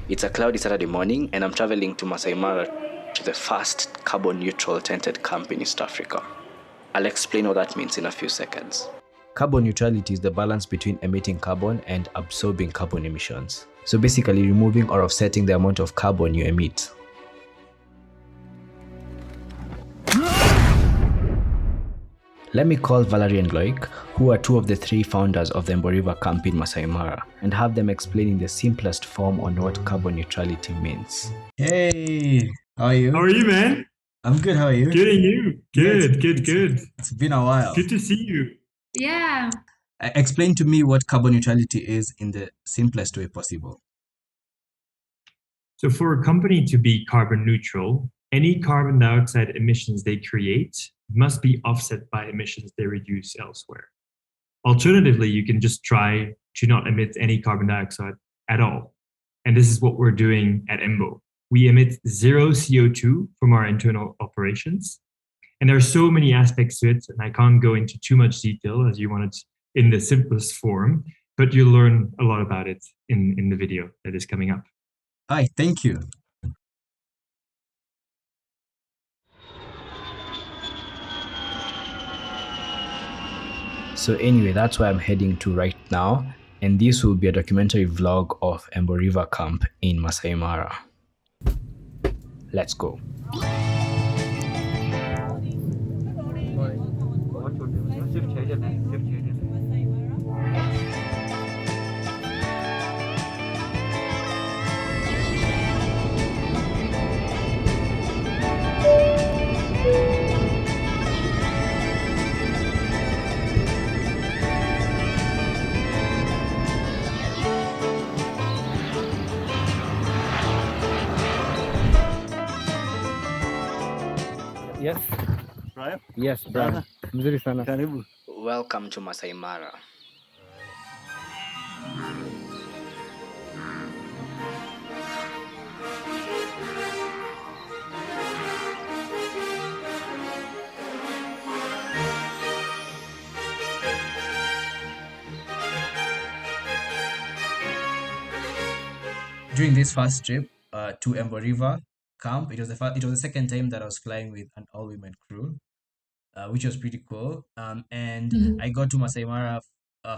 It's a cloudy Saturday morning and I'm traveling to Maasai Mara to the first carbon neutral tented camp in East Africa. I'll explain what that means in a few seconds. Carbon neutrality is the balance between emitting carbon and absorbing carbon emissions. So basically removing or offsetting the amount of carbon you emit. Let me call Valerie and Loic, who are two of the three founders of the Emboo River Camp in Maasai Mara, and have them explain in the simplest form on what carbon neutrality means. Hey, how are you? How are you, man? I'm good, how are you? Good, and you? Good. It's been a while. Good to see you. Yeah. Explain to me what carbon neutrality is in the simplest way possible. So for a company to be carbon neutral, any carbon dioxide emissions they create must be offset by emissions they reduce elsewhere. Alternatively, you can just try to not emit any carbon dioxide at all. And this is what we're doing at Emboo. We emit zero CO2 from our internal operations. And there are so many aspects to it, and I can't go into too much detail as you want it in the simplest form, but you'll learn a lot about it in the video that is coming up. Hi, thank you. So anyway, that's where I'm heading to right now, and this will be a documentary vlog of Emboo River Camp in Maasai Mara. Let's go. Yes. Brian? Yes, Brian. Mzuri sana. Karibu. Welcome to Maasai Mara. During this first trip to Emboo River Camp, it was the second time that I was flying with an all-women crew, which was pretty cool. And I got to Maasai Mara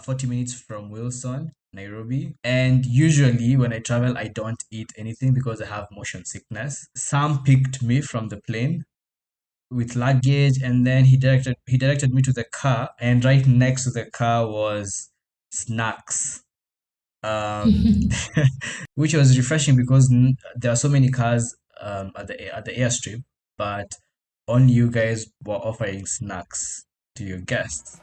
40 minutes from Wilson, Nairobi. And usually when I travel, I don't eat anything because I have motion sickness. Sam picked me from the plane with luggage, and then he directed me to the car, and right next to the car was snacks. Which was refreshing because there are so many cars at the airstrip, but only you guys were offering snacks to your guests.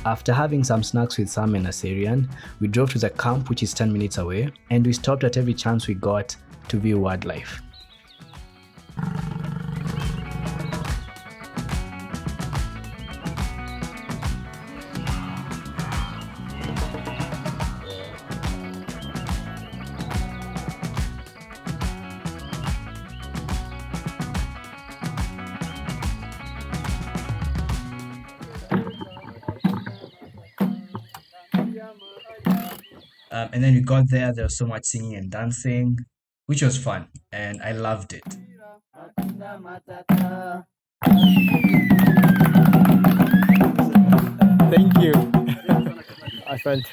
After having some snacks with Sam and Assyrian, we drove to the camp, which is 10 minutes away, and we stopped at every chance we got to view wildlife. And then we got there was so much singing and dancing, which was fun, and I loved it. Thank you. Asante.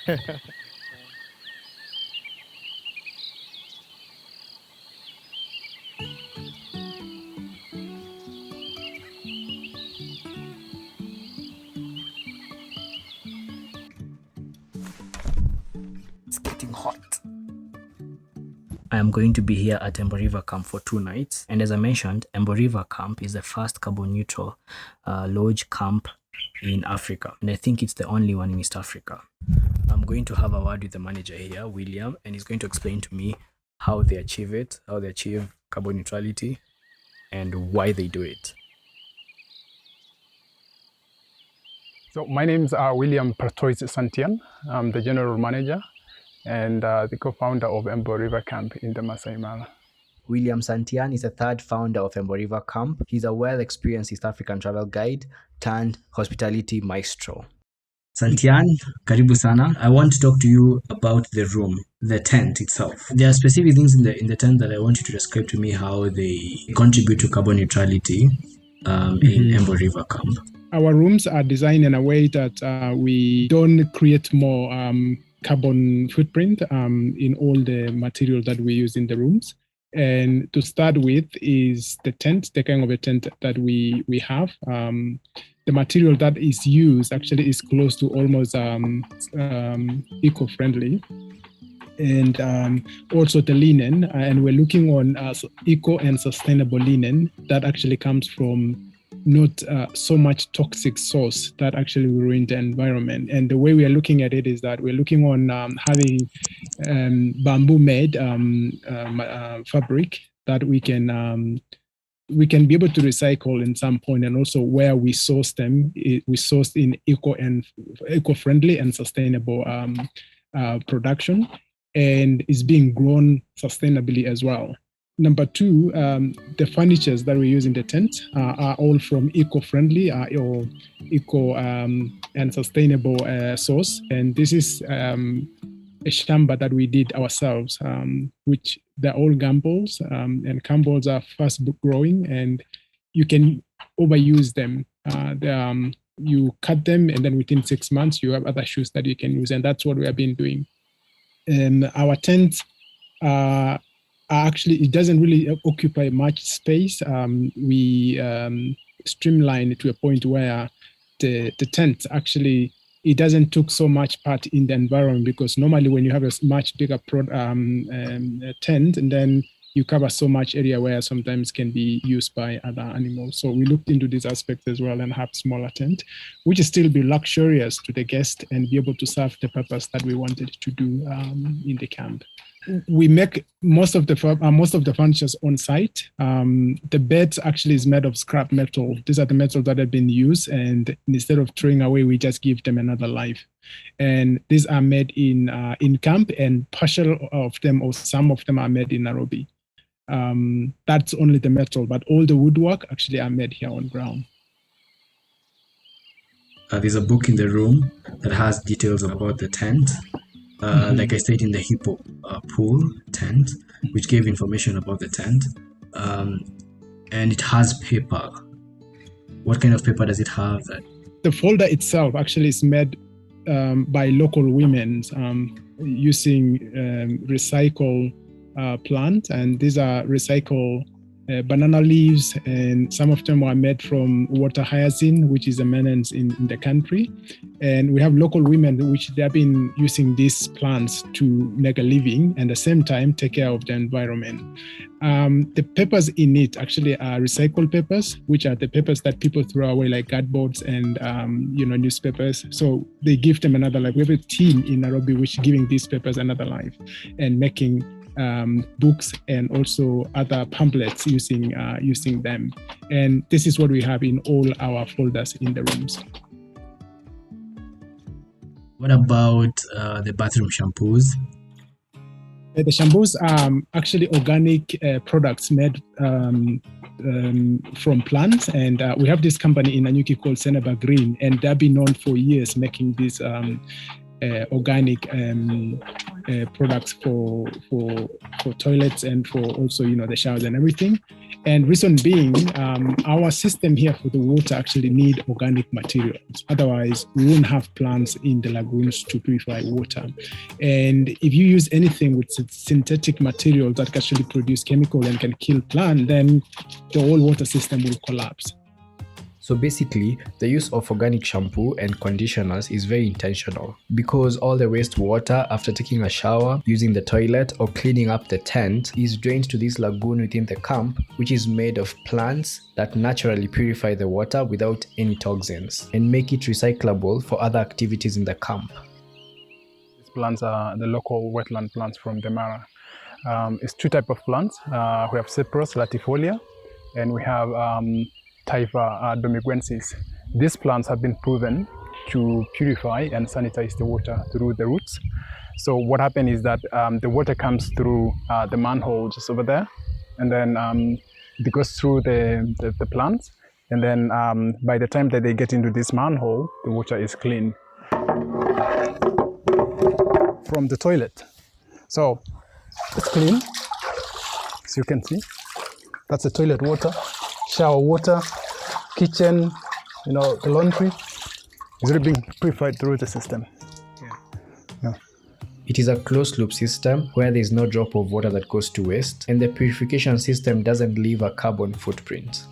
It's getting hot. I am going to be here at Emboo River Camp for 2 nights, and as I mentioned, Emboo River Camp is the first carbon neutral lodge camp in Africa, and I think it's the only one in East Africa. I'm going to have a word with the manager here, William, and he's going to explain to me how they achieve it, how they achieve carbon neutrality, and why they do it. So my name's William Pertois Santian. I'm the general manager and the co-founder of Emboo River Camp in the Maasai Mara. William Santian is the third founder of Emboo River Camp. He's a well-experienced East African travel guide turned hospitality maestro. Santian, karibu sana. I want to talk to you about the room, the tent itself. There are specific things in the tent that I want you to describe to me how they contribute to carbon neutrality in Emboo River Camp. Our rooms are designed in a way that we don't create more carbon footprint in all the material that we use in the rooms. And to start with is the tent, the kind of a tent that we have. The material that is used actually is close to almost eco-friendly. And also the linen, and we're looking on eco and sustainable linen that actually comes from not so much toxic source that actually will ruin the environment. And the way we are looking at it is that we're looking on having bamboo-made fabric that we can be able to recycle in some point, and also where we source them, we source in eco-friendly and sustainable production, and is being grown sustainably as well. Number two, the furnitures that we use in the tent are all from eco-friendly or eco and sustainable source. And this is a shamba that we did ourselves, which they're all gambols, and gambols are fast growing, and you can overuse them. You cut them, and then within 6 months, you have other shoes that you can use. And that's what we have been doing. Our tents actually, it doesn't really occupy much space. We streamline it to a point where the tent actually, it doesn't take so much part in the environment, because normally when you have a much bigger tent, and then you cover so much area where sometimes can be used by other animals. So we looked into this aspect as well, and have smaller tent, which is still be luxurious to the guest and be able to serve the purpose that we wanted to do in the camp. We make most of the furniture on site. The beds actually is made of scrap metal. These are the metals that have been used, and instead of throwing away, we just give them another life. And these are made in camp, and partial of them or some of them are made in Nairobi. That's only the metal, but all the woodwork actually are made here on ground. There's a book in the room that has details about the tent. Like I said, in the hippo pool tent, which gave information about the tent, and it has paper. What kind of paper does it have? The folder itself actually is made by local women using recycled plants, and these are recycled banana leaves, and some of them are made from water hyacinth, which is a maintenance in the country. And we have local women which they have been using these plants to make a living and at the same time take care of the environment. The papers in it actually are recycled papers, which are the papers that people throw away, like cardboards and newspapers. So they give them another life. We have a team in Nairobi which is giving these papers another life and making books and also other pamphlets using them. And this is what we have in all our folders in the rooms. What about the bathroom shampoos? The shampoos are actually organic products made from plants, and we have this company in Nanyuki called Seneba Green, and they've been known for years making these organic products for toilets and for also the showers and everything. And reason being, our system here for the water actually need organic materials. Otherwise, we won't have plants in the lagoons to purify water. And if you use anything with synthetic material that can actually produce chemical and can kill plant, then the whole water system will collapse. So basically, the use of organic shampoo and conditioners is very intentional, because all the wastewater after taking a shower, using the toilet, or cleaning up the tent is drained to this lagoon within the camp, which is made of plants that naturally purify the water without any toxins and make it recyclable for other activities in the camp. These plants are the local wetland plants from the Mara. It's two types of plants. We have Cyprus latifolia, and we have Typha domiguensis. These plants have been proven to purify and sanitize the water through the roots. So what happens is that the water comes through the manhole just over there, and then it goes through the plants, and then by the time that they get into this manhole, the water is clean. from the toilet. So it's clean, as you can see. That's the toilet water, shower water, kitchen, the laundry. It's really being purified through the system. Yeah. It is a closed loop system where there is no drop of water that goes to waste, and the purification system doesn't leave a carbon footprint.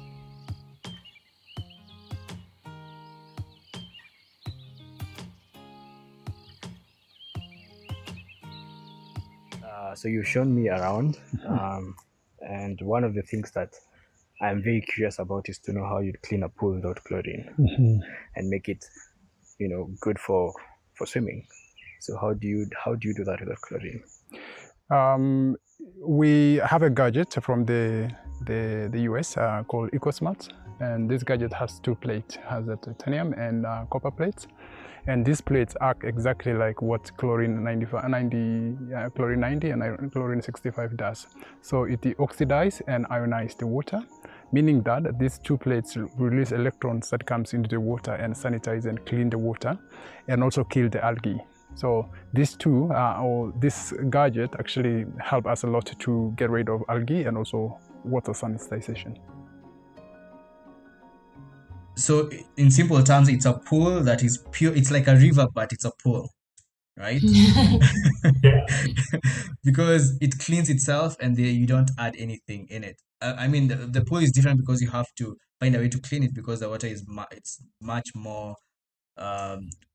So you've shown me around, and one of the things that I'm very curious about is to know how you'd clean a pool without chlorine and make it, good for swimming. So how do you do that without chlorine? We have a gadget from the US called EcoSmart, and this gadget has two plates, has a titanium and copper plates. And these plates act exactly like what chlorine 90 and chlorine 65 does. So it oxidizes and ionizes the water, meaning that these two plates release electrons that comes into the water and sanitize and clean the water and also kill the algae. So these two, or this gadget actually help us a lot to get rid of algae and also water sanitization. So in simple terms, it's a pool that is pure. It's like a river, but it's a pool, right? Yeah. Because it cleans itself and you don't add anything in it. I mean, the pool is different because you have to find a way to clean it because the water is it's much more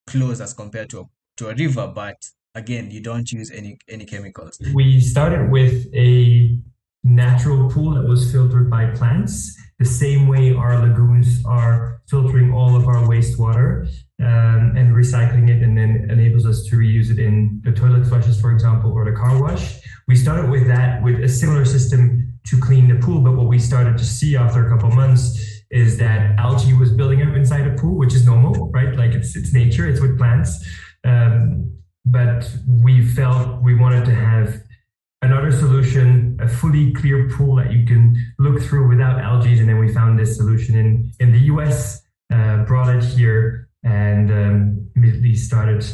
close as compared to a river. But again, you don't use any chemicals. We started with a natural pool that was filtered by plants, the same way our lagoons are filtering all of our wastewater and recycling it, and then enables us to reuse it in the toilet flushes, for example, or the car wash. We started with that, with a similar system to clean the pool, but what we started to see after a couple of months is that algae was building up inside a pool, which is normal, right? Like it's nature, it's with plants. But we felt we wanted to have another solution, a fully clear pool that you can look through without algae, and then we found this solution in the US, brought it here, and immediately started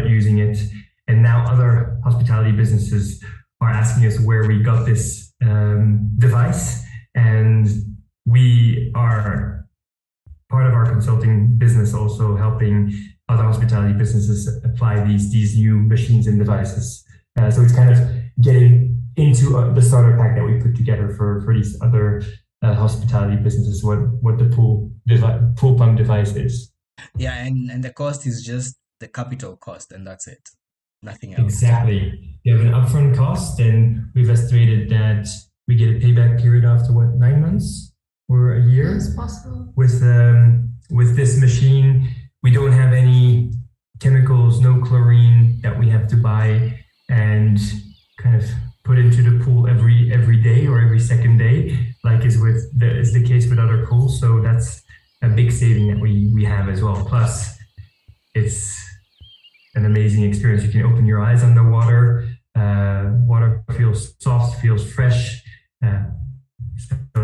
using it. And now other hospitality businesses are asking us where we got this device, and we are part of our consulting business also helping other hospitality businesses apply these new machines and devices. So it's kind of getting into the starter pack that we put together for these other hospitality businesses, what the pool pump device is. Yeah, and the cost is just the capital cost, and that's it. Nothing else. Exactly. You have an upfront cost, and we've estimated that we get a payback period after 9 months or a year. That's possible. With this machine, we don't have any chemicals, no chlorine that we have to buy and kind of put into the pool every day or every second day, like is the case with other pools. So that's a big saving that we have as well. Plus, it's an amazing experience. You can open your eyes underwater. Water feels soft, feels fresh. So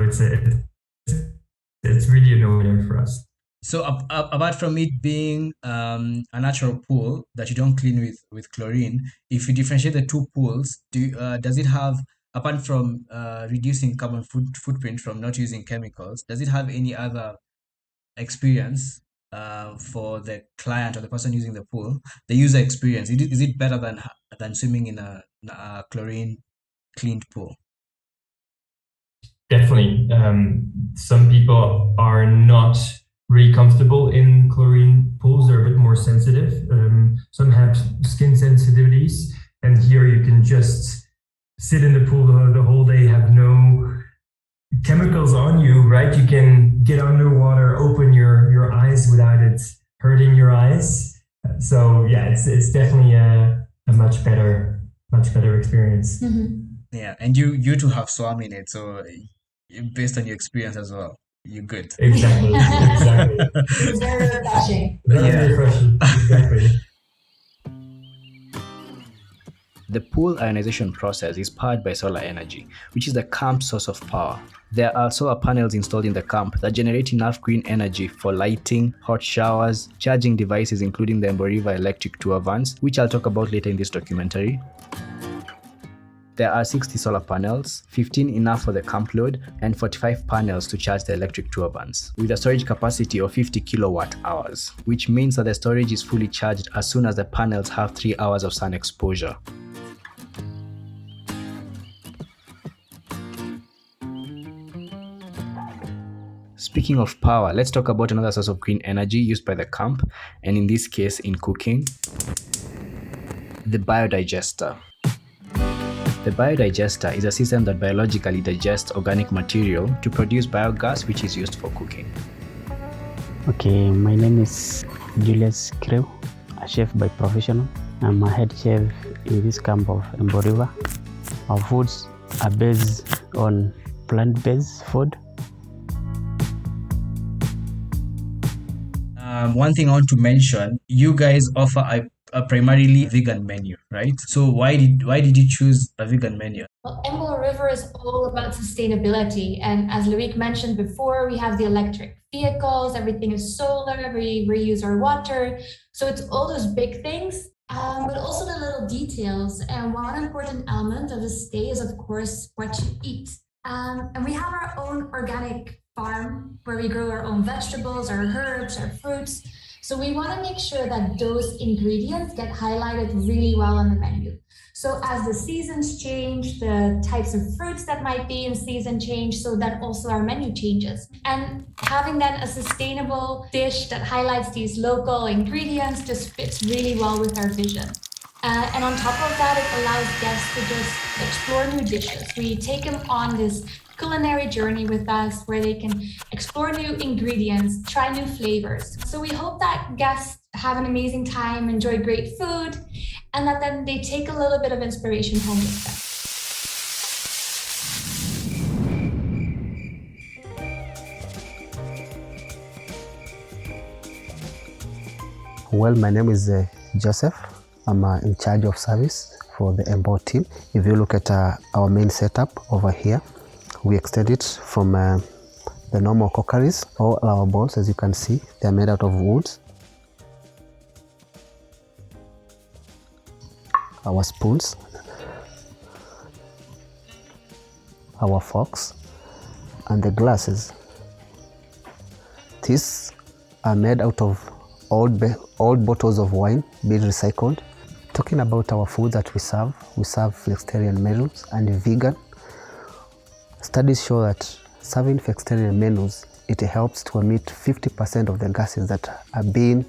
it's really a no-brainer for us. So apart from it being a natural pool that you don't clean with chlorine, if you differentiate the two pools, does it have, apart from reducing carbon footprint from not using chemicals, does it have any other experience for the client or the person using the pool, the user experience? Is it better than swimming in a chlorine cleaned pool? Definitely. Some people are not really comfortable in chlorine pools. They're a bit more sensitive. Some have skin sensitivities, and here you can just sit in the pool the whole day, have no chemicals on you, right? You can get underwater, open your eyes without it hurting your eyes. So yeah, it's definitely a much better experience. Mm-hmm. Yeah, and you two have swum in it, so based on your experience as well, you're good. Exactly. It's very refreshing. Very refreshing. Exactly. The pool ionization process is powered by solar energy, which is the camp's source of power. There are solar panels installed in the camp that generate enough green energy for lighting, hot showers, charging devices including the Emboo River electric tour vans, which I'll talk about later in this documentary. There are 60 solar panels, 15 enough for the camp load, and 45 panels to charge the electric tour vans, with a storage capacity of 50 kilowatt hours, which means that the storage is fully charged as soon as the panels have 3 hours of sun exposure. Speaking of power, let's talk about another source of green energy used by the camp, and in this case in cooking, the biodigester. The biodigester is a system that biologically digests organic material to produce biogas, which is used for cooking. Okay, my name is Julius Crew, a chef by profession. I'm a head chef in this camp of Emboo River. Our foods are based on plant-based food. One thing I want to mention, you guys offer a primarily vegan menu, right? So why did you choose a vegan menu? Well, Emboo River is all about sustainability. And as Loic mentioned before, we have the electric vehicles, everything is solar, we reuse our water. So it's all those big things, but also the little details. And one important element of the stay is, of course, what you eat. And we have our own organic farm where we grow our own vegetables, our herbs, our fruits. So we want to make sure that those ingredients get highlighted really well on the menu. So as the seasons change, the types of fruits that might be in season change, so that also our menu changes. And having then a sustainable dish that highlights these local ingredients just fits really well with our vision. And on top of that, it allows guests to just explore new dishes. We take them on this culinary journey with us where they can explore new ingredients, try new flavors. So we hope that guests have an amazing time, enjoy great food, and that then they take a little bit of inspiration home with them. Well, my name is Joseph. I'm in charge of service for the Ember team. If you look at our main setup over here, we extend it from the normal cookeries. All our bowls, as you can see, they're made out of wood. Our spoons, our forks, and the glasses. These are made out of old bottles of wine being recycled. Talking about our food that we serve vegetarian menus and vegan. Studies show that serving vegetarian menus, it helps to emit 50% of the gases that are being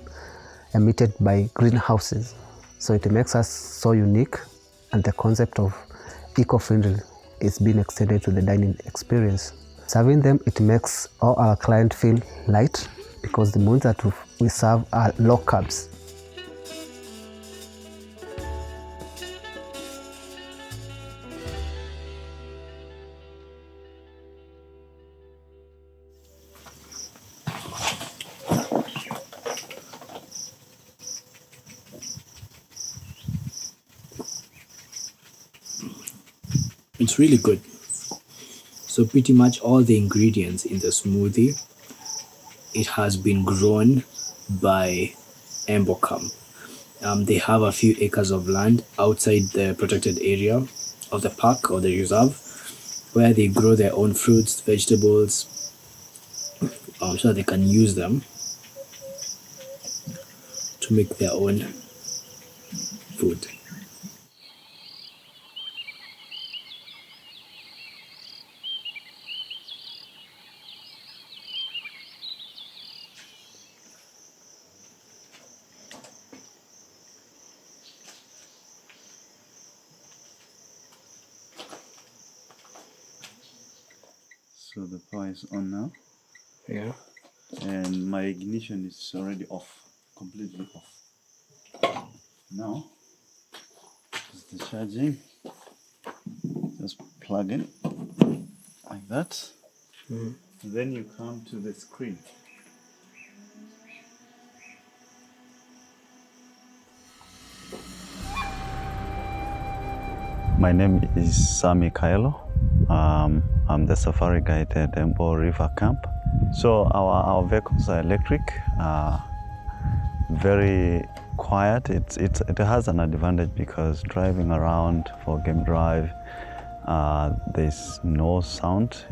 emitted by greenhouses. So it makes us so unique, and the concept of eco-friendly is being extended to the dining experience. Serving them, it makes all our clients feel light because the meals that we serve are low carbs. It's really good. So pretty much all the ingredients in the smoothie, it has been grown by Emboo Camp. They have a few acres of land outside the protected area of the park or the reserve where they grow their own fruits, vegetables, so they can use them to make their own food. So the power is on now. Yeah. And my ignition is already off, completely off. Now, it's the charging. Just plug in like that. Then you come to the screen. My name is Sami Kailo. I'm the safari guide at Emboo River Camp. So our vehicles are electric, very quiet. It has an advantage because driving around for game drive, there's no sound,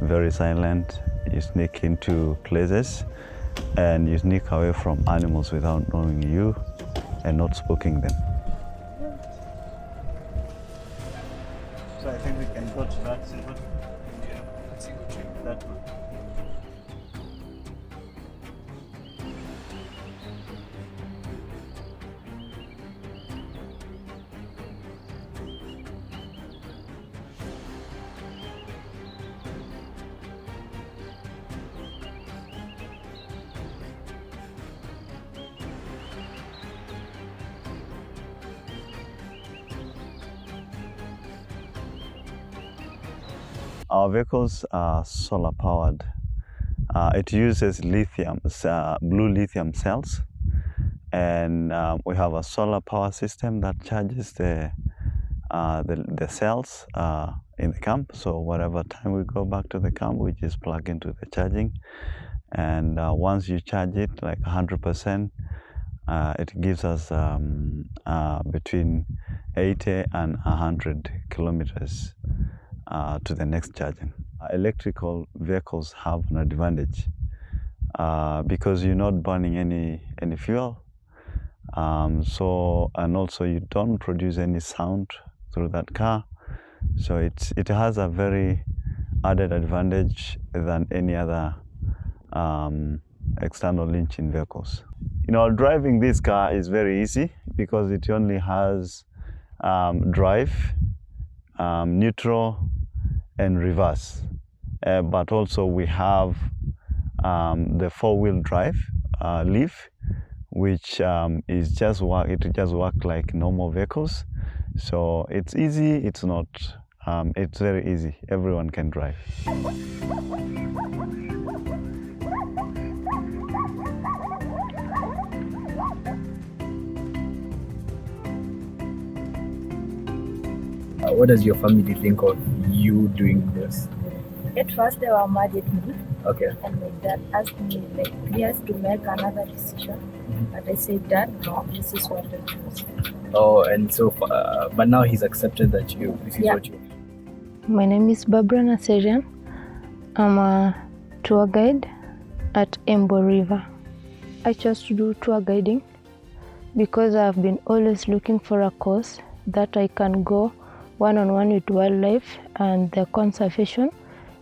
very silent. You sneak into places and you sneak away from animals without knowing you and not spooking them. So I think we can go to that silver. Yeah, let's see that one. Our vehicles are solar powered. It uses lithium, blue lithium cells, and we have a solar power system that charges the cells in the camp. So whatever time we go back to the camp, we just plug into the charging, and once you charge it like 100%, it gives us between 80 and 100 kilometers to the next charging. Electrical vehicles have an advantage because you're not burning any fuel. And also you don't produce any sound through that car. So it has a very added advantage than any other external engine vehicles. Driving this car is very easy because it only has drive, neutral, and reverse. But also we have the four-wheel drive leaf, which is just work like normal vehicles. So it's easy. It's not. It's very easy. Everyone can drive. What does your family think of you doing this? At first, they were mad at me. Okay. And my dad asked me, like, 3 years to make another decision. But I said, Dad, no, this is what I choose. Oh, and so, but now he's accepted that this is what you. My name is Barbara Naserian. I'm a tour guide at Emboo River. I chose to do tour guiding because I've been always looking for a course that I can go one-on-one with wildlife and the conservation.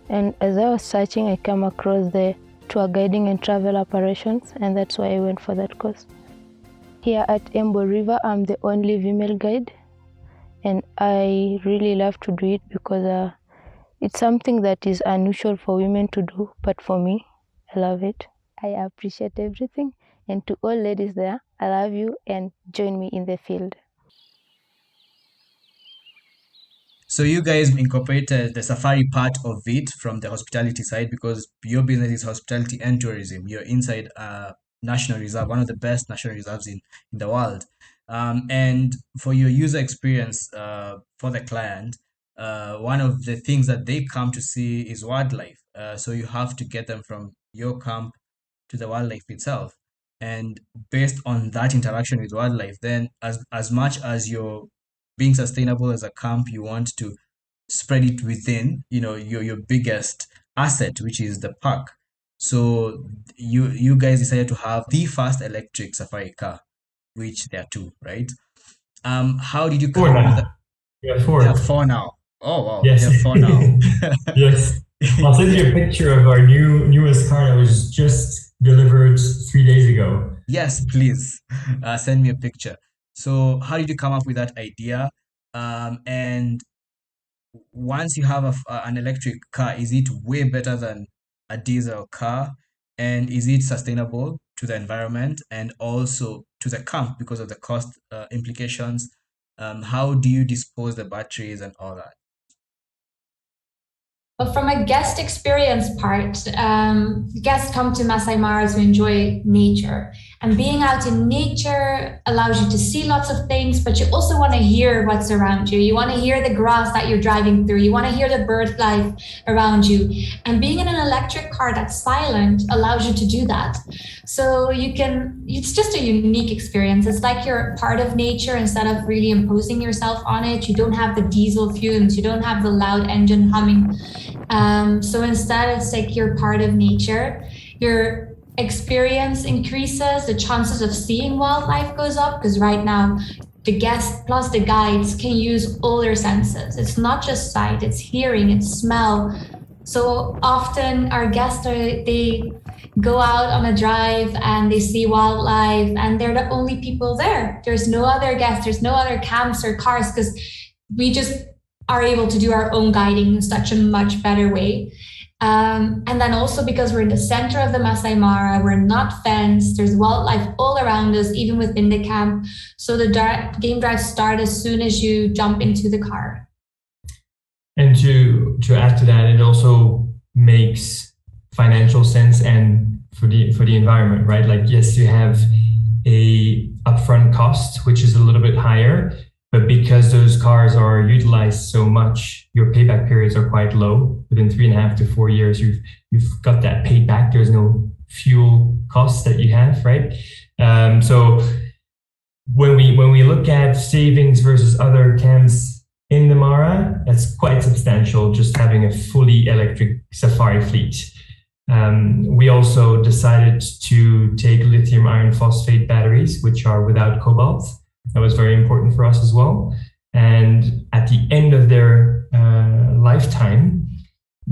And as I was searching, I came across the tour guiding and travel operations, and that's why I went for that course. Here at Emboo River, I'm the only female guide, and I really love to do it because it's something that is unusual for women to do, but for me, I love it. I appreciate everything, and to all ladies there, I love you, and join me in the field. So you guys incorporated the safari part of it from the hospitality side because your business is hospitality and tourism. You're inside a national reserve, one of the best national reserves in the world. And for your user experience for the client, one of the things that they come to see is wildlife. So you have to get them from your camp to the wildlife itself. And based on that interaction with wildlife, then as much as you're being sustainable as a camp, you want to spread it within your biggest asset, which is the park. So you guys decided to have the first electric safari car, which there are two, right? How did you come up with that? Yeah, four. There are four now. Oh wow, Yes. there are four now. Yes. I'll send you a picture of our newest car that was just delivered 3 days ago. Yes, please send me a picture. So how did you come up with that idea? And once you have an electric car, is it way better than a diesel car? And is it sustainable to the environment and also to the camp because of the cost implications? How do you dispose the batteries and all that? But from a guest experience part, guests come to Maasai Mara to enjoy nature. And being out in nature allows you to see lots of things, but you also want to hear what's around you. You want to hear the grass that you're driving through. You want to hear the bird life around you. And being in an electric car that's silent allows you to do that. So it's just a unique experience. It's like you're part of nature instead of really imposing yourself on it. You don't have the diesel fumes. You don't have the loud engine humming. So instead, it's like you're part of nature. Your experience increases, the chances of seeing wildlife goes up, because right now the guests plus the guides can use all their senses. It's not just sight, it's hearing, it's smell. So often our guests they go out on a drive and they see wildlife and they're the only people there. There's no other guests, there's no other camps or cars, because we just are able to do our own guiding in such a much better way. And then also because we're in the center of the Maasai Mara, we're not fenced, there's wildlife all around us, even within the camp. So the game drives start as soon as you jump into the car. And to add to that, it also makes financial sense and for the environment, right? Like, yes, you have a upfront cost, which is a little bit higher, but because those cars are utilized so much, your payback periods are quite low. Within 3.5 to 4 years, you've got that paid back. There's no fuel costs that you have, right? So when we look at savings versus other camps in the Mara, that's quite substantial, just having a fully electric safari fleet. We also decided to take lithium iron phosphate batteries, which are without cobalt. That was very important for us as well. And at the end of their lifetime,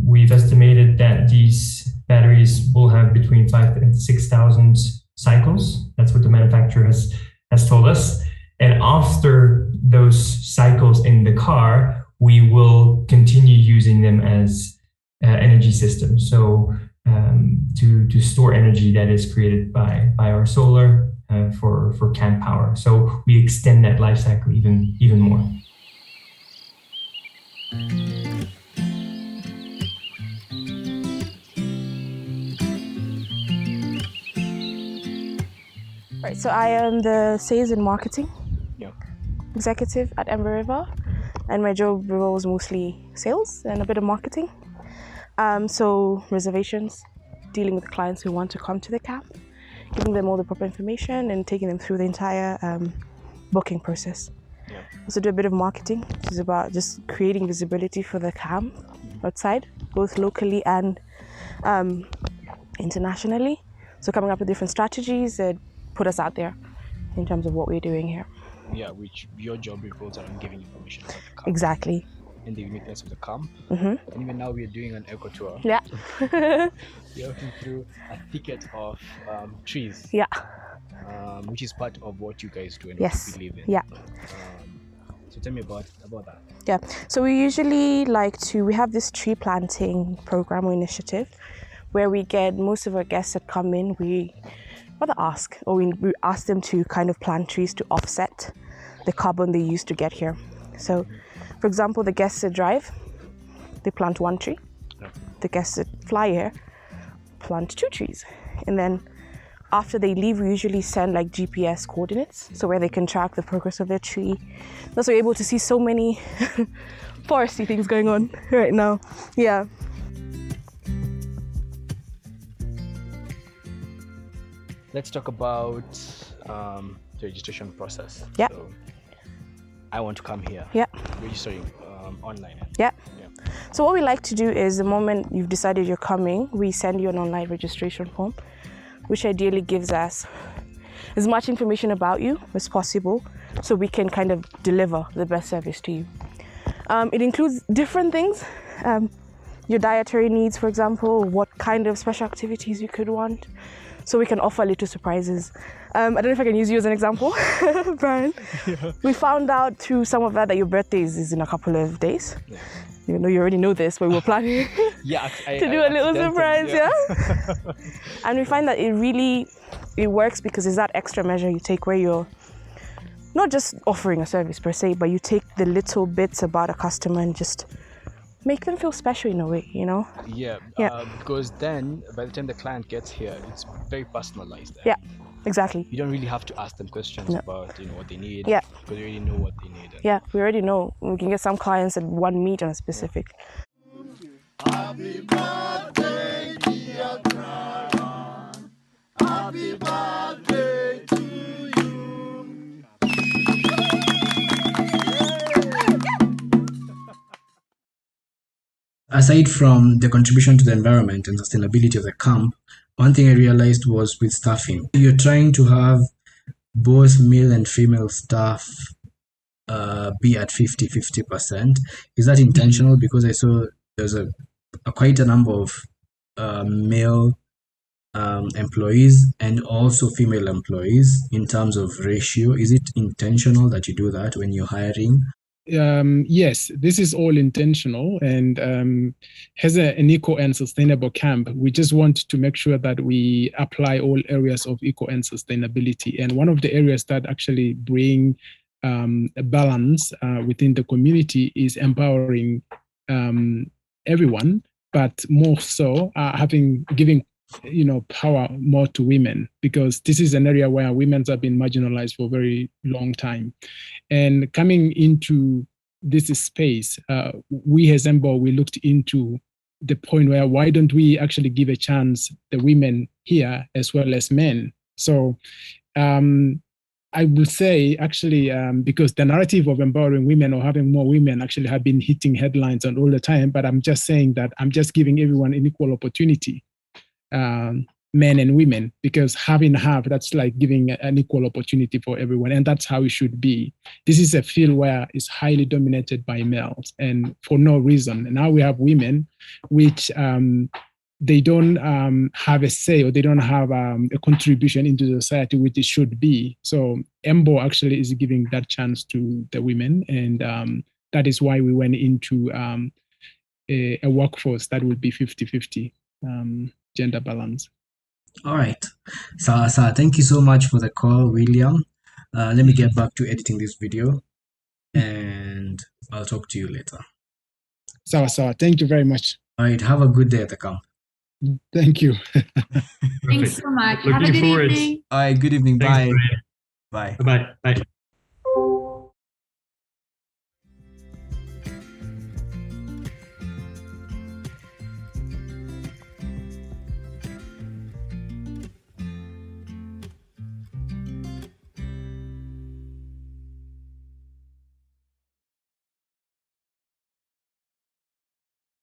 we've estimated that these batteries will have between 5,000 and 6,000 cycles. That's what the manufacturer has told us. And after those cycles in the car, we will continue using them as energy systems. So to store energy that is created by our solar for camp power. So we extend that life cycle even more. Right, so I am the sales and marketing executive at Ember River, and my job revolves mostly sales and a bit of marketing. So reservations, dealing with clients who want to come to the camp, giving them all the proper information and taking them through the entire booking process. Also do a bit of marketing, which is about just creating visibility for the camp outside, both locally and internationally. So coming up with different strategies that put us out there in terms of what we're doing here. Yeah, which your job revolves around giving information about the camp. Exactly. And the uniqueness of the camp. Mm-hmm. And even now we're doing an eco tour. Yeah. We're walking through a thicket of trees. Yeah. Which is part of what you guys do and Yes. what you believe in. Yeah. So tell me about that. Yeah. So we usually we have this tree planting program or initiative where we get most of our guests that come in, we ask them to kind of plant trees to offset the carbon they use to get here. So, for example, the guests that drive, they plant 1 tree. Yeah. The guests that fly here plant 2 trees. And then after they leave, we usually send GPS coordinates, so where they can track the progress of their tree. Thus, we're able to see so many foresty things going on right now. Yeah. Let's talk about the registration process. Yeah. So, I want to come here. Yeah. Registering online. Yeah. So what we like to do is the moment you've decided you're coming, we send you an online registration form, which ideally gives us as much information about you as possible so we can kind of deliver the best service to you. It includes different things, your dietary needs, for example, what kind of special activities you could want, so we can offer little surprises. I don't know if I can use you as an example, Brian. Yeah. We found out through some of that your birthday is in a couple of days. Yeah. You know, you already know this, but we were planning to do a little surprise, yeah? And we find that it works because it's that extra measure you take where you're not just offering a service per se, but you take the little bits about a customer and just make them feel special in a way, you know? Yeah. Because then by the time the client gets here, it's very personalized. Yeah. Exactly. You don't really have to ask them questions No. about what they need. Yeah. Because you already know what they need. Yeah, we already know. We can get some clients that want meat on a specific. Happy birthday, dear Clara. Happy birthday to you. Aside from the contribution to the environment and sustainability of the camp, one thing I realized was with staffing. You're trying to have both male and female staff be at 50-50%. Is that intentional? Because I saw there's quite a number of male employees and also female employees in terms of ratio. Is it intentional that you do that when you're hiring? Yes, this is all intentional, and as an eco and sustainable camp, we just want to make sure that we apply all areas of eco and sustainability. And one of the areas that actually bring a balance within the community is empowering everyone, but more so giving power more to women, because this is an area where women have been marginalized for a very long time. And coming into this space, we as Ember, we looked into the point where why don't we actually give a chance the women here as well as men? So I will say actually, because the narrative of empowering women or having more women actually have been hitting headlines and all the time, but I'm just saying that I'm just giving everyone an equal opportunity. Men and women, because having that's like giving an equal opportunity for everyone, and that's how it should be. This is a field where it's highly dominated by males, and for no reason. And now we have women, which they don't have a say, or they don't have a contribution into the society, which it should be. So Emboo actually is giving that chance to the women, and that is why we went into a workforce that would be 50-50 gender balance. All right. So, thank you so much for the call, William. Let me get back to editing this video, and I'll talk to you later. So, thank you very much. All right. Have a good day at the camp. Thank you. Thanks so much. Looking Have a good forward. evening. All right. Good evening. Thanks, Bye. Brian. Bye. Bye. Bye.